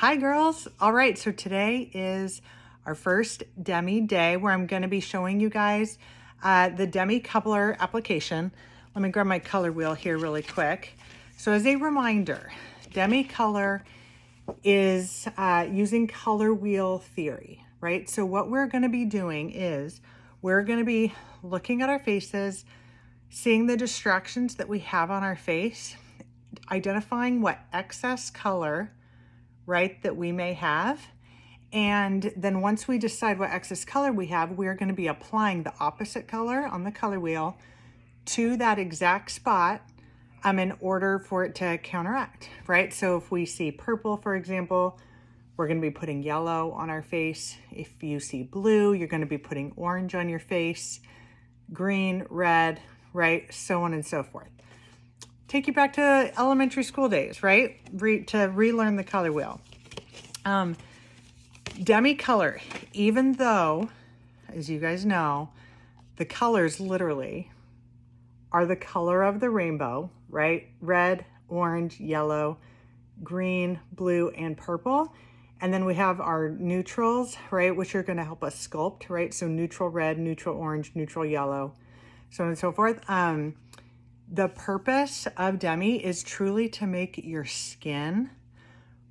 Hi girls. All right, so today is our first DEMI day where I'm going to be showing you guys the DEMI color application. Let me grab my color wheel here really quick. So as a reminder, DEMI color is using color wheel theory, right? So what we're going to be doing is we're going to be looking at our faces, seeing the distractions that we have on our face, identifying what excess color, right, that we may have. And then once we decide what excess color we have, we're going to be applying the opposite color on the color wheel to that exact spot in order for it to counteract, right? So if we see purple, for example, we're going to be putting yellow on our face. If you see blue, you're going to be putting orange on your face, green, red, right? So on and so forth. Take you back to elementary school days, right? To relearn the color wheel. DEMI color, even though, as you guys know, the colors literally are the color of the rainbow, right? Red, orange, yellow, green, blue, and purple. And then we have our neutrals, right? Which are going to help us sculpt, right? So neutral red, neutral orange, neutral yellow, so on and so forth. The purpose of DEMI is truly to make your skin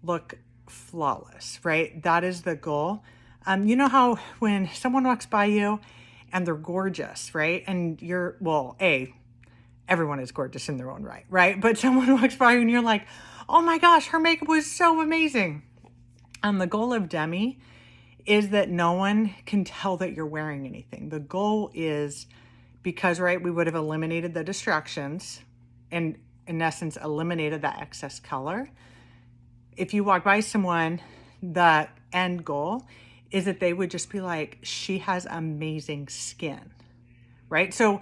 look flawless, right? That is the goal. You know how when someone walks by you and they're gorgeous, right? And you're, well, everyone is gorgeous in their own right, right? But someone walks by you and you're like, oh my gosh, her makeup was so amazing. The goal of DEMI is that no one can tell that you're wearing anything. The goal is because, right, we would have eliminated the distractions and in essence eliminated that excess color. If you walk by someone, the end goal is that they would just be like, she has amazing skin, right? So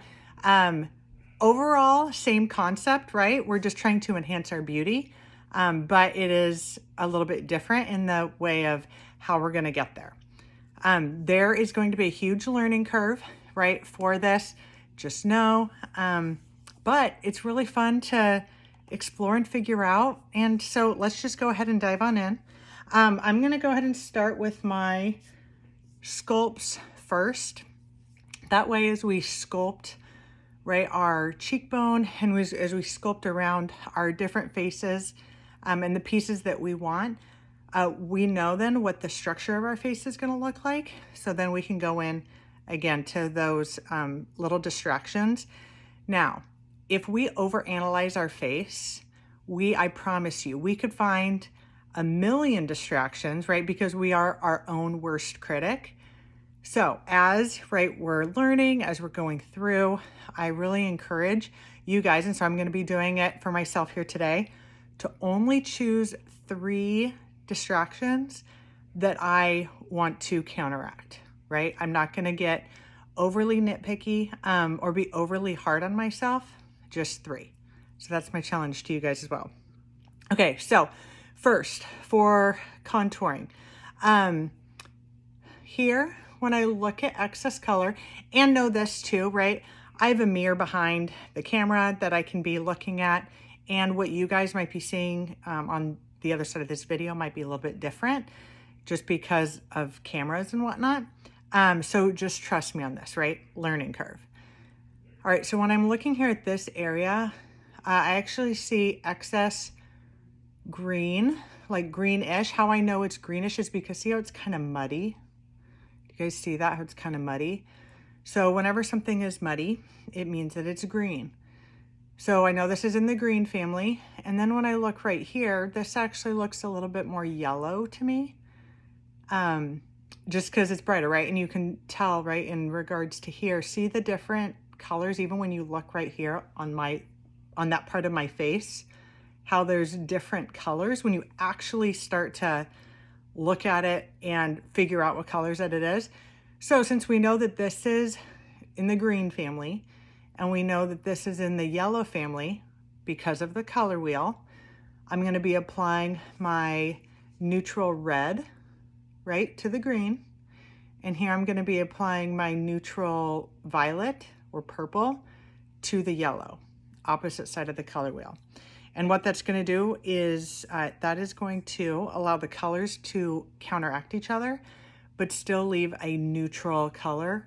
overall, same concept, right? We're just trying to enhance our beauty, but it is a little bit different in the way of how we're going to get there. There is going to be a huge learning curve, right, for this, just know, but it's really fun to explore and figure out. And so let's just go ahead and dive on in. I'm going to go ahead and start with my sculpts first. That way, as we sculpt, right, our cheekbone and as we sculpt around our different faces and the pieces that we want, we know then what the structure of our face is going to look like. So then we can go in again to those little distractions. Now, if we overanalyze our face, I promise you, we could find a million distractions, right? Because we are our own worst critic. So as, right, we're learning, as we're going through, I really encourage you guys, and so I'm going to be doing it for myself here today, to only choose 3 distractions that I want to counteract, right? I'm not going to get overly nitpicky or be overly hard on myself, just 3. So that's my challenge to you guys as well. Okay, so first for contouring. Here, when I look at excess color, and know this too, right? I have a mirror behind the camera that I can be looking at, and what you guys might be seeing on the other side of this video might be a little bit different just because of cameras and whatnot. So just trust me on this, right? Learning curve. All right, so when I'm looking here at this area, I actually see excess green, like greenish. How I know it's greenish is because see how it's kind of muddy? You guys see that, how it's kind of muddy? So whenever something is muddy, it means that it's green. So I know this is in the green family. And then when I look right here, this actually looks a little bit more yellow to me. Just because it's brighter, right? And you can tell, right, in regards to here, see the different colors, even when you look right here on that part of my face, how there's different colors when you actually start to look at it and figure out what colors that it is. So since we know that this is in the green family, and we know that this is in the yellow family because of the color wheel, I'm going to be applying my neutral red, right, to the green. And here I'm going to be applying my neutral violet or purple to the yellow, opposite side of the color wheel. And what that's going to do is that is going to allow the colors to counteract each other, but still leave a neutral color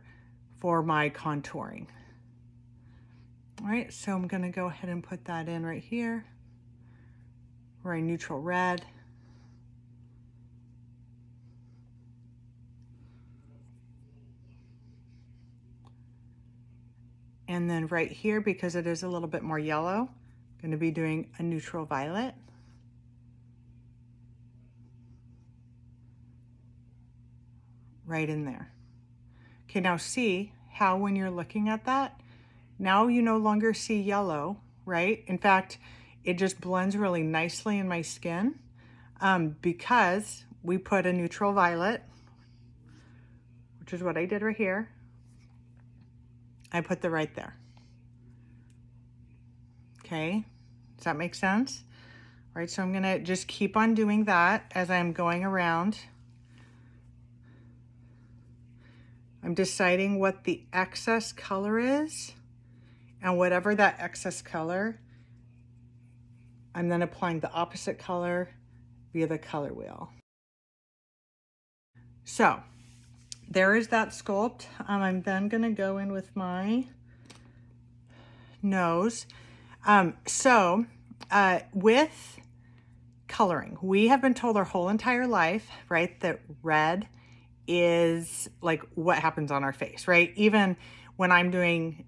for my contouring. All right, so I'm going to go ahead and put that in right here, or a neutral red. And then right here, because it is a little bit more yellow, I'm going to be doing a neutral violet. Right in there. Okay, now see how when you're looking at that, now you no longer see yellow, right? In fact, it just blends really nicely in my skin because we put a neutral violet, which is what I did right here. I put the right there. Okay, does that make sense? All right, so I'm gonna just keep on doing that as I'm going around. I'm deciding what the excess color is, and whatever that excess color, I'm then applying the opposite color via the color wheel. So there is that sculpt. I'm then gonna go in with my nose. With coloring, we have been told our whole entire life, right, that red is like what happens on our face, right? Even when I'm doing,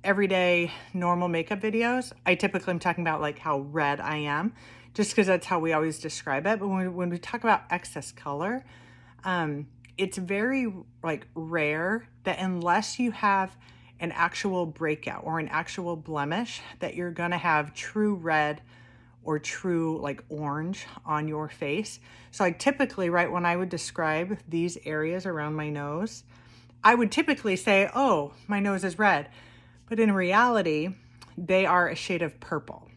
everyday normal makeup videos, I typically am talking about like how red I am, just because that's how we always describe it. But when we talk about excess color, it's very like rare that unless you have an actual breakout or an actual blemish, that you're gonna have true red or true like orange on your face. So I typically, right, when I would describe these areas around my nose, I would typically say, oh, my nose is red. But in reality, they are a shade of purple.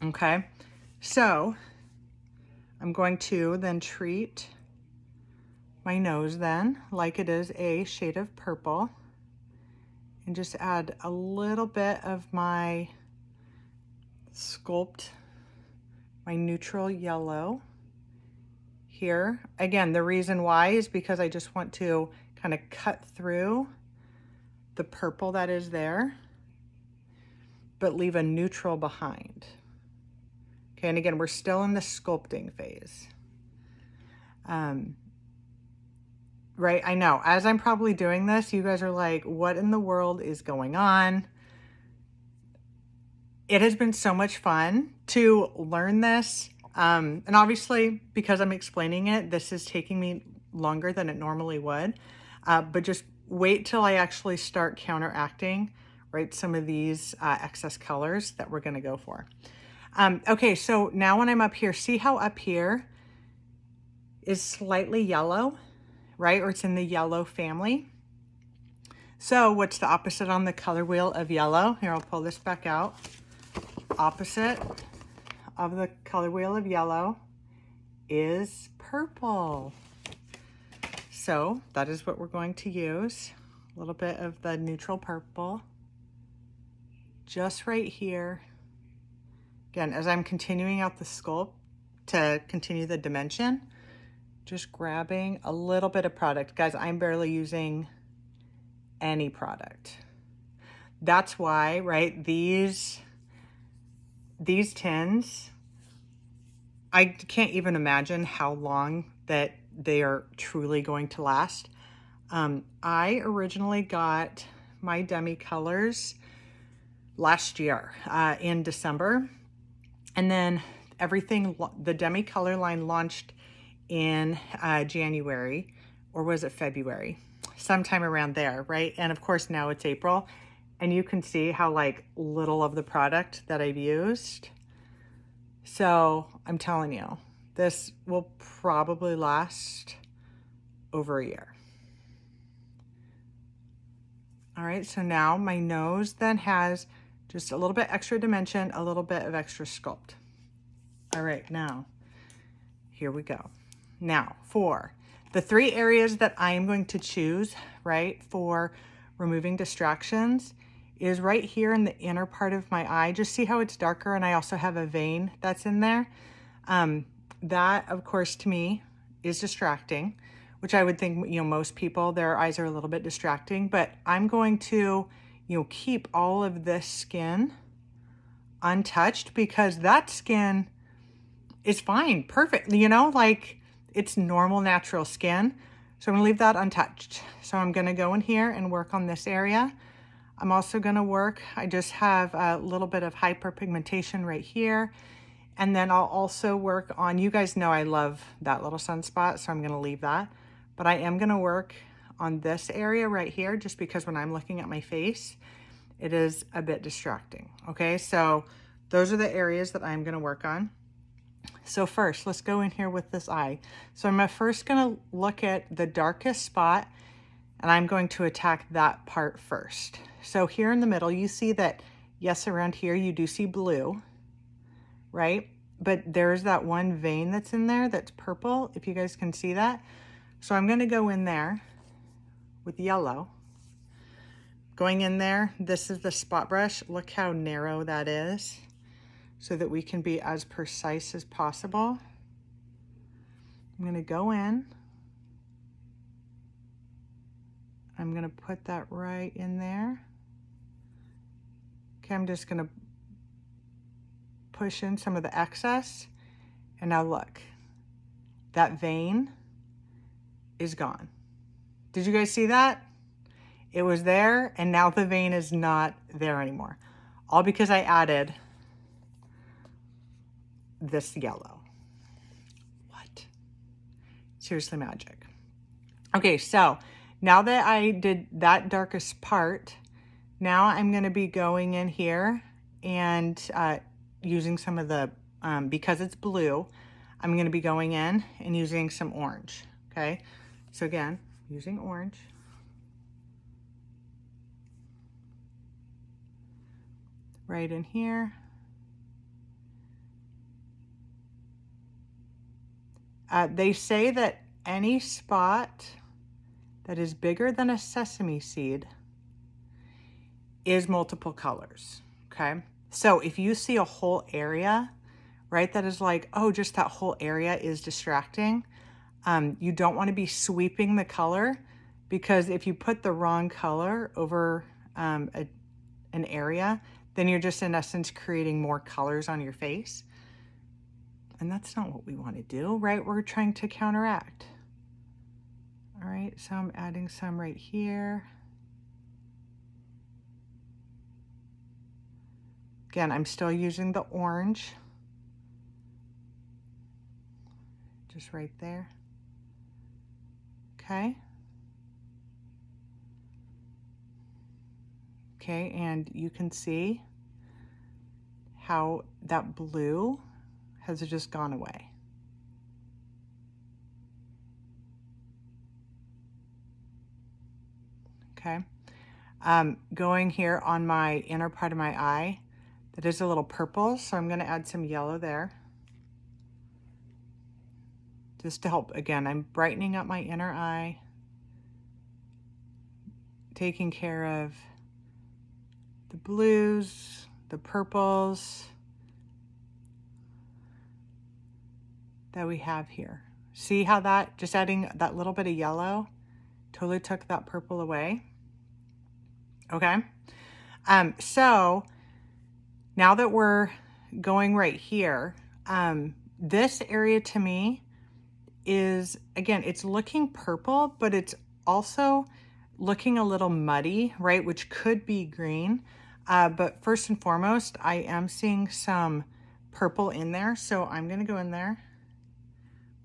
Okay, so I'm going to then treat my nose then like it is a shade of purple, and just add a little bit of my sculpt, my neutral yellow here. Again, the reason why is because I just want to kind of cut through the purple that is there, but leave a neutral behind. Okay, and again, we're still in the sculpting phase. Right, I know, as I'm probably doing this, you guys are like, what in the world is going on? It has been so much fun to learn this. And obviously, because I'm explaining it, this is taking me longer than it normally would. But just wait till I actually start counteracting, right, some of these excess colors that we're going to go for. Okay, so now when I'm up here, see how up here is slightly yellow, right? Or it's in the yellow family. So what's the opposite on the color wheel of yellow? Here, I'll pull this back out. Opposite of the color wheel of yellow is purple. So that is what we're going to use. A little bit of the neutral purple just right here. Again, as I'm continuing out the sculpt to continue the dimension, just grabbing a little bit of product. Guys, I'm barely using any product. That's why, right, these tins, I can't even imagine how long that they are truly going to last. I originally got my DEMI colors last year in December, and then the DEMI color line launched in January, or was it February? Sometime around there, right? And of course now it's April, and you can see how like little of the product that I've used. So I'm telling you, this will probably last over a year. All right, so now my nose then has just a little bit extra dimension, a little bit of extra sculpt. All right, now here we go. Now for the 3 areas that I am going to choose, right, for removing distractions is right here in the inner part of my eye. Just see how it's darker, and I also have a vein that's in there. That, of course, to me is distracting, which I would think, most people, their eyes are a little bit distracting, but I'm going to, keep all of this skin untouched because that skin is fine, perfect, like it's normal, natural skin. So I'm gonna leave that untouched. So I'm gonna go in here and work on this area. I'm also gonna work, I just have a little bit of hyperpigmentation right here. And then I'll also work on, you guys know I love that little sunspot, so I'm gonna leave that. But I am gonna work on this area right here, just because when I'm looking at my face, it is a bit distracting, okay? So those are the areas that I'm gonna work on. So first, let's go in here with this eye. So I'm first gonna look at the darkest spot, and I'm going to attack that part first. So here in the middle, you see that, yes, around here you do see blue, right? But there's that one vein that's in there that's purple, if you guys can see that. So I'm gonna go in there with yellow. Going in there, this is the spot brush. Look how narrow that is, so that we can be as precise as possible. I'm gonna go in. I'm gonna put that right in there. Okay, I'm just gonna push in some of the excess. And now look, that vein is gone. Did you guys see that? It was there, and now the vein is not there anymore. All because I added this yellow. What? Seriously, magic. Okay, so now that I did that darkest part, now I'm gonna be going in here and using some of the, because it's blue, I'm gonna be going in and using some orange, okay? So again, using orange. Right in here. They say that any spot that is bigger than a sesame seed is multiple colors, okay? So if you see a whole area, right, that is like, oh, just that whole area is distracting, you don't want to be sweeping the color, because if you put the wrong color over an area, then you're just in essence creating more colors on your face. And that's not what we want to do, right? We're trying to counteract. All right, so I'm adding some right here. Again, I'm still using the orange. Just right there. Okay. Okay, and you can see how that blue has just gone away. Okay. Going here on my inner part of my eye, that is a little purple, so I'm gonna add some yellow there. Just to help, again, I'm brightening up my inner eye, taking care of the blues, the purples that we have here. See how that, just adding that little bit of yellow, totally took that purple away. Okay. So now that we're going right here, this area to me is, again, it's looking purple, but it's also looking a little muddy, right? Which could be green. But first and foremost, I am seeing some purple in there. So I'm going to go in there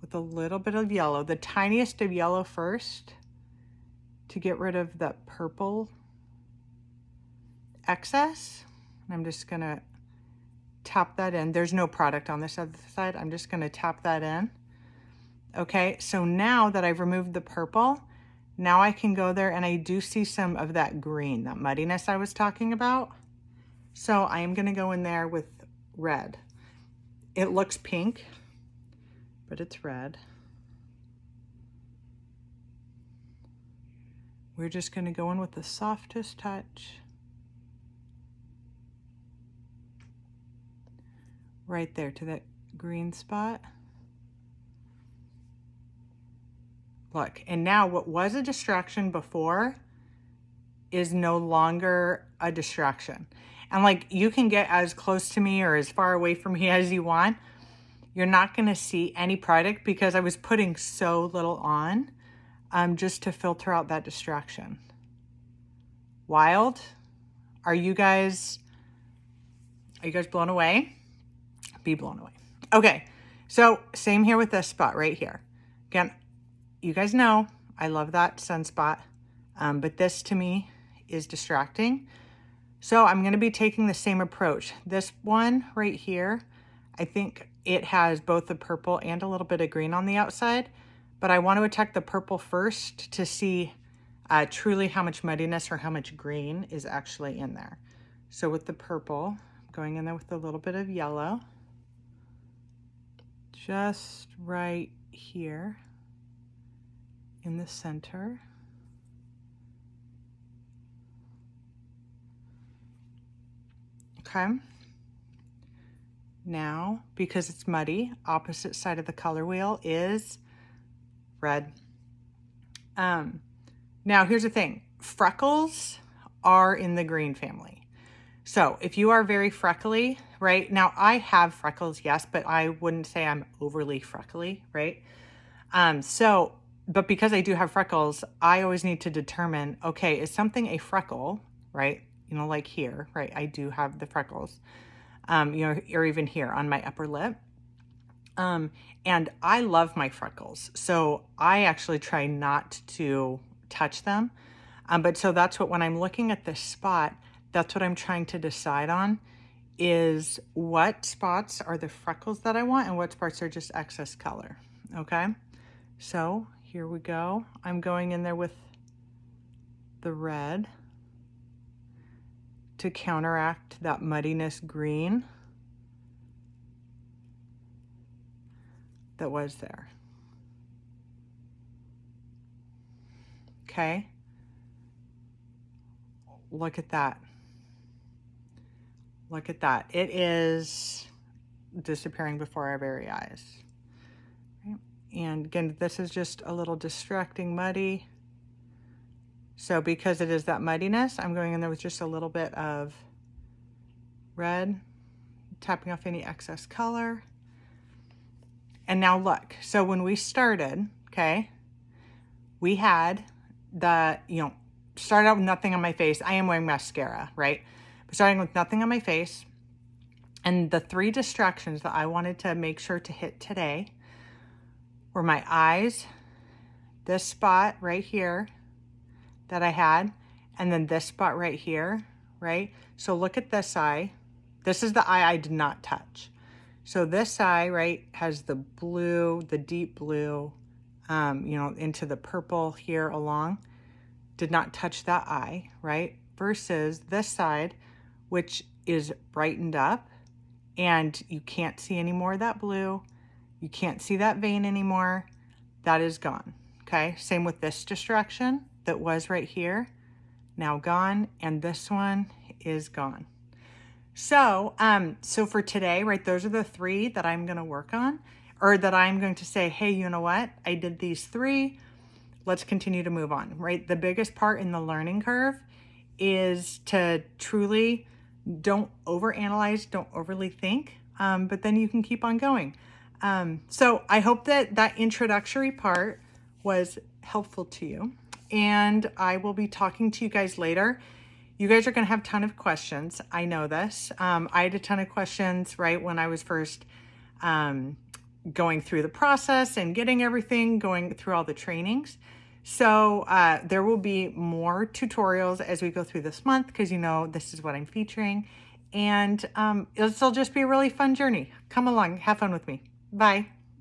with a little bit of yellow, the tiniest of yellow first, to get rid of that purple excess. And I'm just going to tap that in. There's no product on this other side. I'm just going to tap that in. Okay, so now that I've removed the purple, now I can go there and I do see some of that green, that muddiness I was talking about. So I am going to go in there with red. It looks pink, but it's red. We're just going to go in with the softest touch. right there to that green spot. Look, and now what was a distraction before is no longer a distraction. And like, you can get as close to me or as far away from me as you want. You're not going to see any product because I was putting so little on just to filter out that distraction. Wild? Are you guys blown away? Be blown away. Okay, so same here with this spot right here. Again, you guys know I love that sunspot, but this to me is distracting. So I'm going to be taking the same approach. This one right here, I think it has both the purple and a little bit of green on the outside, but I want to attack the purple first to see truly how much muddiness or how much green is actually in there. So with the purple, I'm going in there with a little bit of yellow, just right here in the center. Okay. Now, because it's muddy, opposite side of the color wheel is red. Now here's the thing. Freckles are in the green family. So if you are very freckly, right? Now I have freckles, yes, but I wouldn't say I'm overly freckly, right? But because I do have freckles, I always need to determine, okay, is something a freckle, right? You know, like here, right? I do have the freckles, you know, or even here on my upper lip. And I love my freckles. So I actually try not to touch them. But so that's what, when I'm looking at this spot, that's what I'm trying to decide on, is what spots are the freckles that I want and what spots are just excess color. Okay. So here we go. I'm going in there with the red to counteract that muddiness green that was there. Okay. Look at that. Look at that. It is disappearing before our very eyes. Right? And again, this is just a little distracting muddy. So because it is that muddiness, I'm going in there with just a little bit of red, tapping off any excess color. And now look, so when we started, okay, we had the, you know, started out with nothing on my face. I am wearing mascara, right? But starting with nothing on my face. And the 3 distractions that I wanted to make sure to hit today were my eyes, this spot right here that I had, and then this spot right here, right? So look at this eye. This is the eye I did not touch. So this eye, right, has the blue, the deep blue, you know, into the purple here along. Did not touch that eye, right? Versus this side, which is brightened up, and you can't see any more of that blue. You can't see that vein anymore. That is gone, okay? Same with this distraction that was right here, now gone, and this one is gone. So, so for today, right, those are the 3 that I'm going to work on, or that I'm going to say, hey, you know what? I did these 3. Let's continue to move on, right? The biggest part in the learning curve is to truly don't overanalyze, don't overly think, but then you can keep on going. So I hope that that introductory part was helpful to you, and I will be talking to you guys later. You guys are going to have a ton of questions. I know this. I had a ton of questions, right, when I was first going through the process and getting everything, going through all the trainings. So there will be more tutorials as we go through this month, because, you know, this is what I'm featuring. And it'll just be a really fun journey. Come along. Have fun with me. Bye.